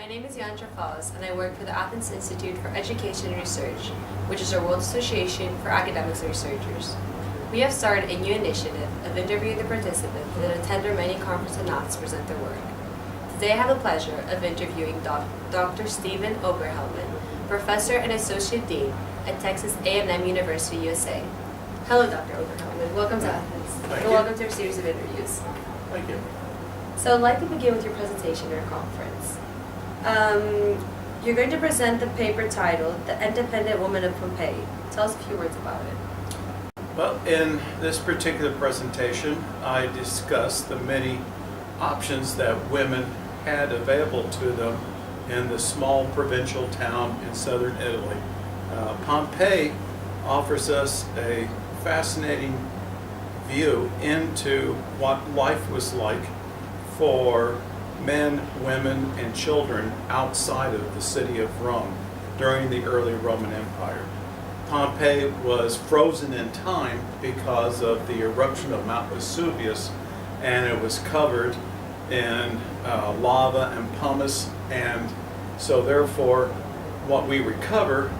My name is Ioanna Trafalis, and I work for the Athens Institute for Education and Research, which is our World Association for Academics and Researchers. We have started a new initiative of interviewing the participants that attend our many conferences and NATs to present their work. Today I have the pleasure of interviewing Dr. Oberhelman, Professor and Associate Dean at Texas A&M University, USA. Hello, Dr. Oberhelman. Welcome to Athens. Thank and you. welcome to our series of interviews. Thank you. So I'd like to begin with your presentation at our conference. You're going to present the paper titled The Independent Woman of Pompeii. Tell us a few words about it. Well, in this particular presentation, I discussed the many options that women had available to them in the small provincial town in southern Italy. Pompeii offers us a fascinating view into what life was like for men, women, and children outside of the city of Rome during the early Roman Empire. Pompeii was frozen in time because of the eruption of Mount Vesuvius, and it was covered in lava and pumice, and so therefore what we recover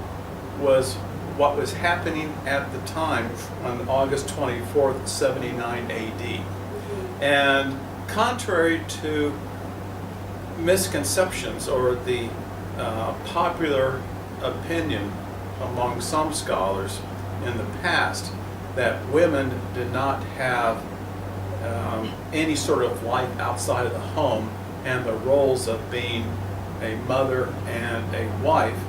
was what was happening at the time on August 24th, 79 AD. And contrary to misconceptions or the popular opinion among some scholars in the past that women did not have any sort of life outside of the home and the roles of being a mother and a wife,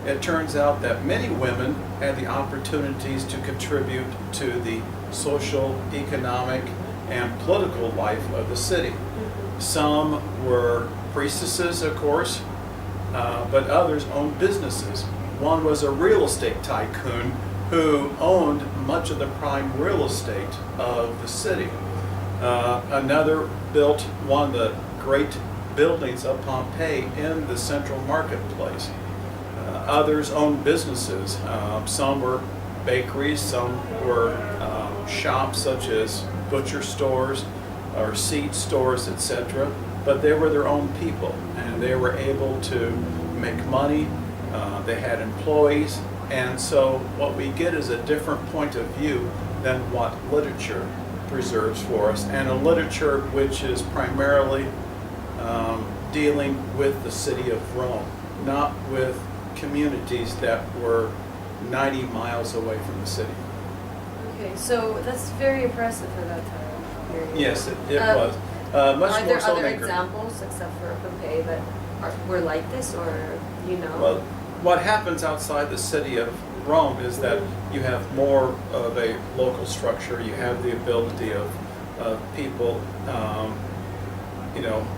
it turns out that many women had the opportunities to contribute to the social, economic, and political life of the city. Some were priestesses, of course, but others owned businesses. One was a real estate tycoon who owned much of the prime real estate of the city. Another built one of the great buildings of Pompeii in the central marketplace. Others owned businesses. Some were bakeries, some were shops such as butcher stores or seed stores, etc. But they were their own people, and they were able to make money. They had employees, and so what we get is a different point of view than what literature preserves for us, and a literature which is primarily dealing with the city of Rome, not with communities that were 90 miles away from the city. Okay, so that's very impressive for that time period. Yes, it was. Much are more there so other than examples except for Pompeii that were like this, or you know? Well, what happens outside the city of Rome is that you have more of a local structure. You have the ability of people,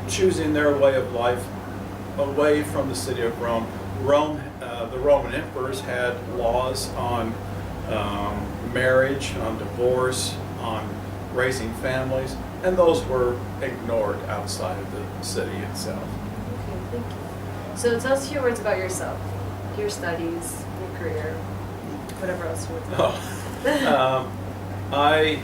choosing their way of life away from the city of Rome. The Roman emperors had laws on marriage, on divorce, on raising families, and those were ignored outside of the city itself. Okay, thank you. So tell us a few words about yourself, your studies, your career, whatever else you want to know. I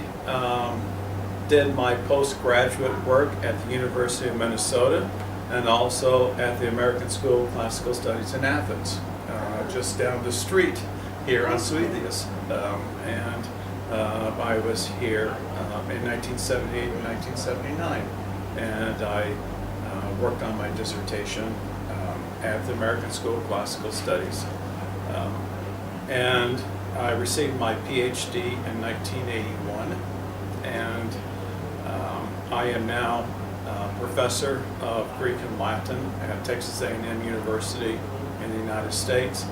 did my postgraduate work at the University of Minnesota and also at the American School of Classical Studies in Athens, just down the street here on Suidius. And I was here in 1978 and 1979, and I worked on my dissertation at the American School of Classical Studies. And I received my PhD in 1981, and I am now professor of Greek and Latin at Texas A&M University in the United States.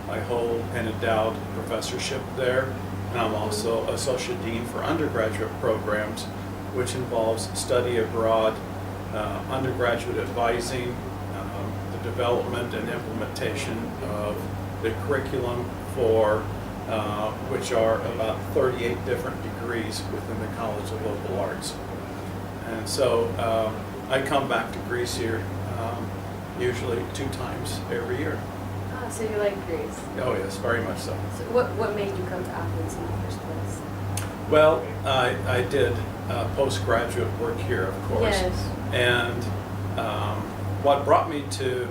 I hold an endowed professorship there, and I'm also Associate Dean for undergraduate programs, which involves study abroad, undergraduate advising, the development and implementation of the curriculum for which are about 38 different degrees within the College of Local Arts. And so I come back to Greece here usually 2 times every year. Ah, so you like Greece? Oh yes, very much so. So what made you come to Athens in the first place? Well, I did postgraduate work here, of course. Yes. And what brought me to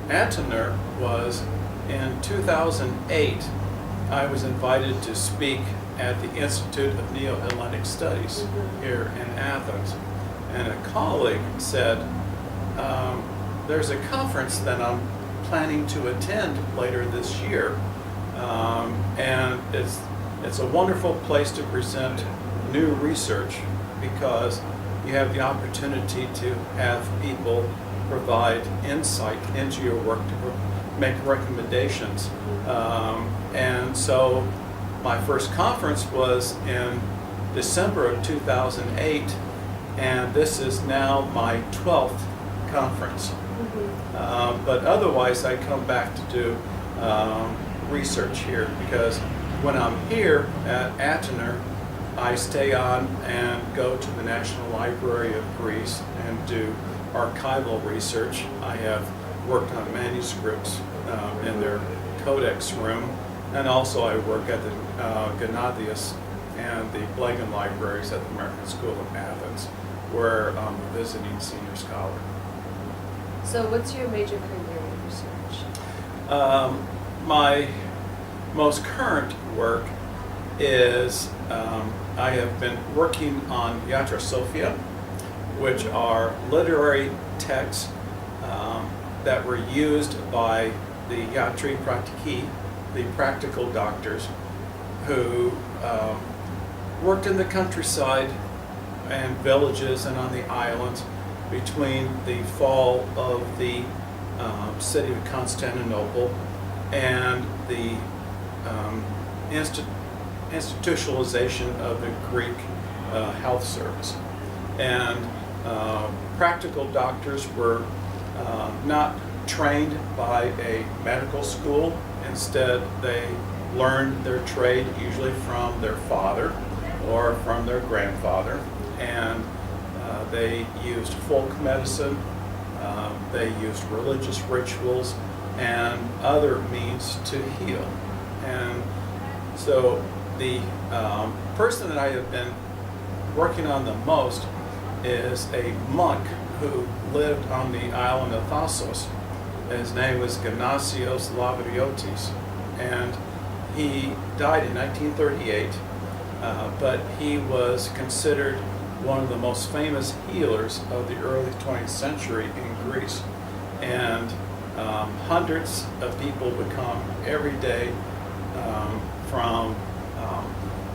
Athens was in 2008, I was invited to speak at the Institute of Neo-Hellenic Studies here in Athens. And a colleague said, there's a conference that I'm planning to attend later this year. And it's a wonderful place to present new research because you have the opportunity to have people provide insight into your work to make recommendations. And so my first conference was in December of 2008, and this is now my 12th conference. But otherwise, I come back to do research here because when I'm here at Athens, I stay on and go to the National Library of Greece and do archival research. I have worked on manuscripts in their codex room, and also I work at the Gennadius and the Blagan libraries at the American School of Athens, where I'm a visiting senior scholar. So what's your major career in research? My most current work is I have been working on Yatra Sophia, which are literary texts that were used by the Yatri Pratiki, the practical doctors, who worked in the countryside and villages and on the islands between the fall of the city of Constantinople and the institutionalization of the Greek health service. And practical doctors were not trained by a medical school. Instead, they learned their trade usually from their father or from their grandfather. And they used folk medicine, they used religious rituals, and other means to heal. And so the person that I have been working on the most is a monk who lived on the island of Thasos. His name was Gymnasios Lavriotis, and he died in 1938, but he was considered one of the most famous healers of the early 20th century in Greece. And hundreds of people would come every day from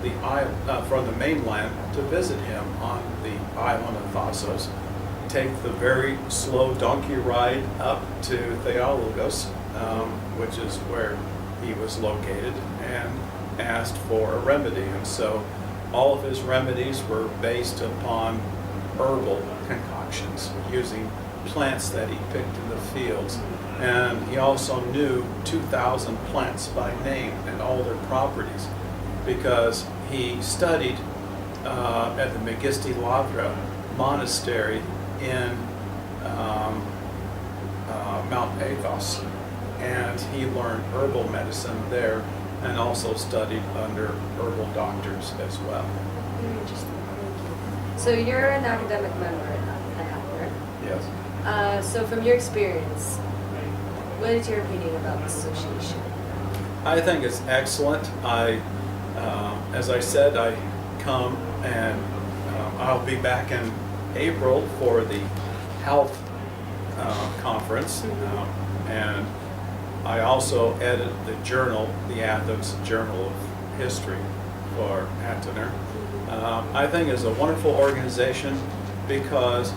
the mainland to visit him on the island of Thasos, take the very slow donkey ride up to Theologos, which is where he was located, and asked for a remedy. And so all of his remedies were based upon herbal concoctions using plants that he picked in the fields. And he also knew 2,000 plants by name and all their properties because he studied at the Megisti Lavra monastery in Mount Athos. And he learned herbal medicine there and also studied under herbal doctors as well. Very interesting. Thank you. So you're an academic member at Athens. Yes. So from your experience, what is your opinion about this association? I think it's excellent. As I said, I come and I'll be back in April for the health conference, and I also edit the journal, the Athens Journal of History for Athens. I think it's a wonderful organization because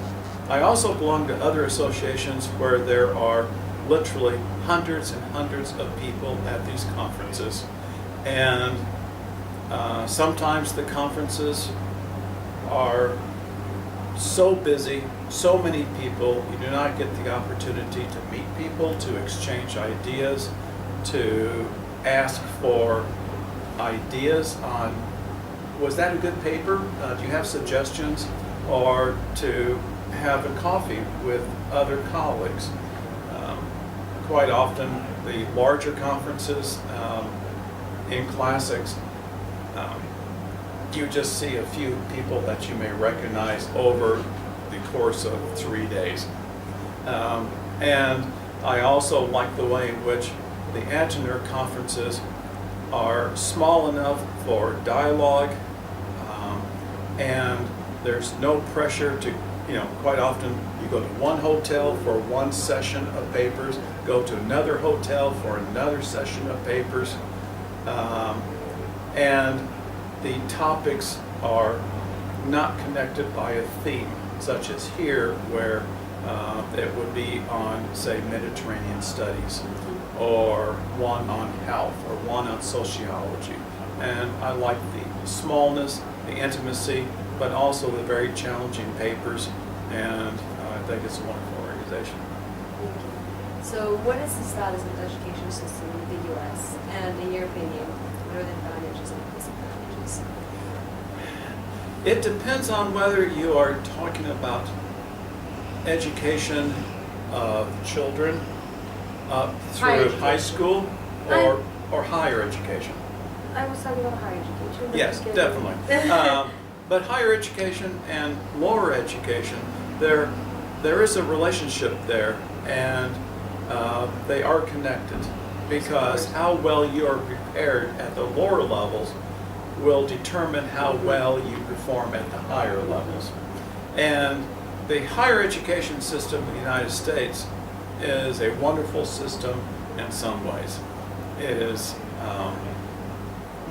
I also belong to other associations where there are literally hundreds and hundreds of people at these conferences. And sometimes the conferences are so busy, so many people, you do not get the opportunity to meet people, to exchange ideas, to ask for ideas on, was that a good paper? Do you have suggestions? Or to have a coffee with other colleagues. Quite often, the larger conferences in classics, you just see a few people that you may recognize over the course of 3 days. And I also like the way in which the Antoner conferences are small enough for dialogue, and there's no pressure to, quite often you go to one hotel for one session of papers, go to another hotel for another session of papers, and the topics are not connected by a theme, such as here where it would be on, say, Mediterranean studies, or one on health, or one on sociology. And I like the smallness, the intimacy, but also the very challenging papers, and I think it's a wonderful organization. Thank you. So what is the status of the education system in the U.S., and in your opinion, what are the advantages and disadvantages? It depends on whether you are talking about education of children up through high school or higher education. I was talking about higher education. Yes, definitely. But higher education and lower education, there is a relationship there, and they are connected, because how well you are prepared at the lower levels will determine how well you perform at the higher levels. And the higher education system in the United States is a wonderful system in some ways. It is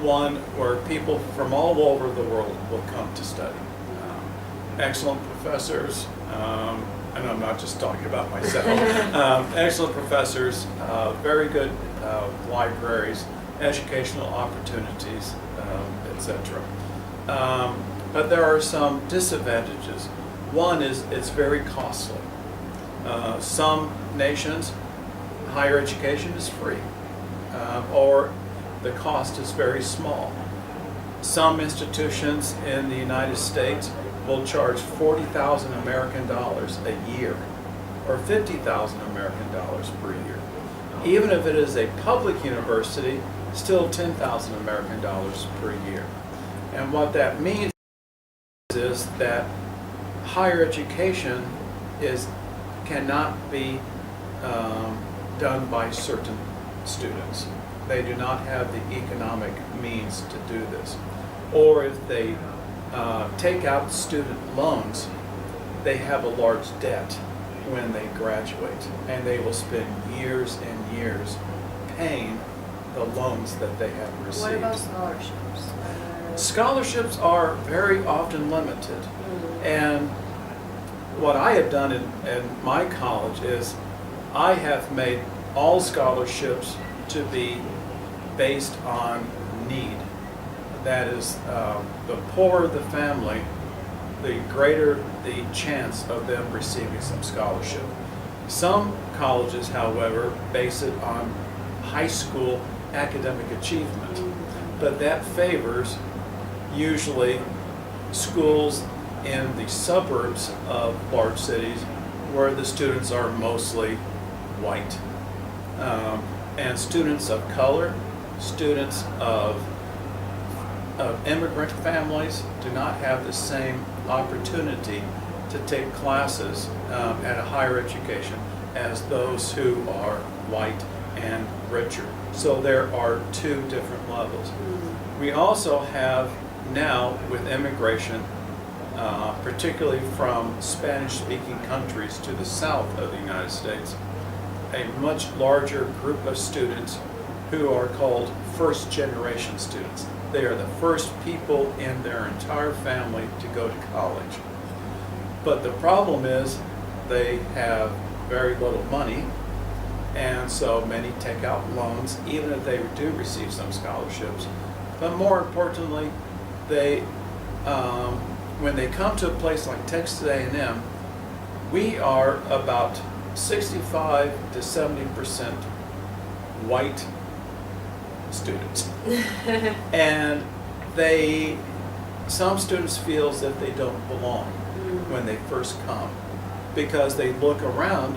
one where people from all over the world will come to study. Excellent professors, and I'm not just talking about myself, excellent professors, very good libraries, educational opportunities, etc. But there are some disadvantages. One is it's very costly. Some nations, higher education is free, or the cost is very small. Some institutions in the United States will charge 40,000 American dollars a year, or 50,000 American dollars per year. Even if it is a public university, still 10,000 American dollars per year. And what that means is that higher education cannot be done by certain students. They do not have the economic means to do this. Or if they take out student loans, they have a large debt when they graduate, and they will spend years and years paying the loans that they have received. What about scholarships? Scholarships are very often limited. And what I have done in my college is I have made all scholarships to be based on need. That is, the poorer the family, the greater the chance of them receiving some scholarship. Some colleges, however, base it on high school academic achievement, but that favors usually schools in the suburbs of large cities where the students are mostly white. And students of color, students of immigrant families do not have the same opportunity to take classes at a higher education as those who are white and richer. So there are two different levels. We also have now, with immigration, particularly from Spanish-speaking countries to the south of the United States, a much larger group of students who are called first-generation students. They are the first people in their entire family to go to college. But the problem is they have very little money, and so many take out loans, even if they do receive some scholarships. But more importantly, they, when they come to a place like Texas A&M, we are about 65 to 70% white students. And some students feel as if they don't belong when they first come, because they look around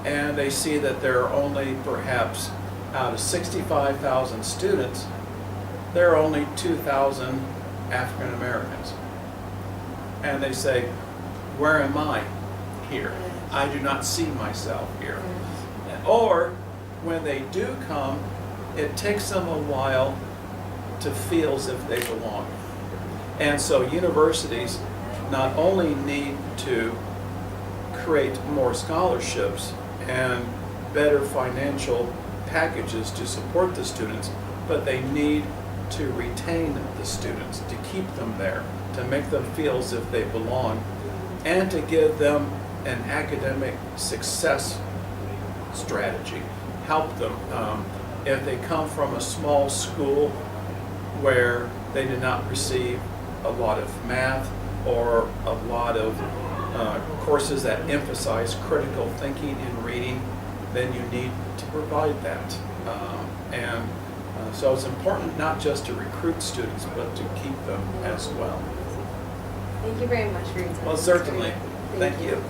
and they see that there are only, perhaps out of 65,000 students, there are only 2,000 African Americans. And they say, where am I here? I do not see myself here. Or when they do come, it takes them a while to feel as if they belong. And so universities not only need to create more scholarships and better financial packages to support the students, but they need to retain the students, to keep them there, to make them feel as if they belong, and to give them an academic success strategy. Help them. If they come from a small school where they did not receive a lot of math or a lot of courses that emphasize critical thinking and reading, then you need to provide that. So it's important not just to recruit students, but to keep them as well. Thank you very much for your time. Well, certainly. Thank Thank you.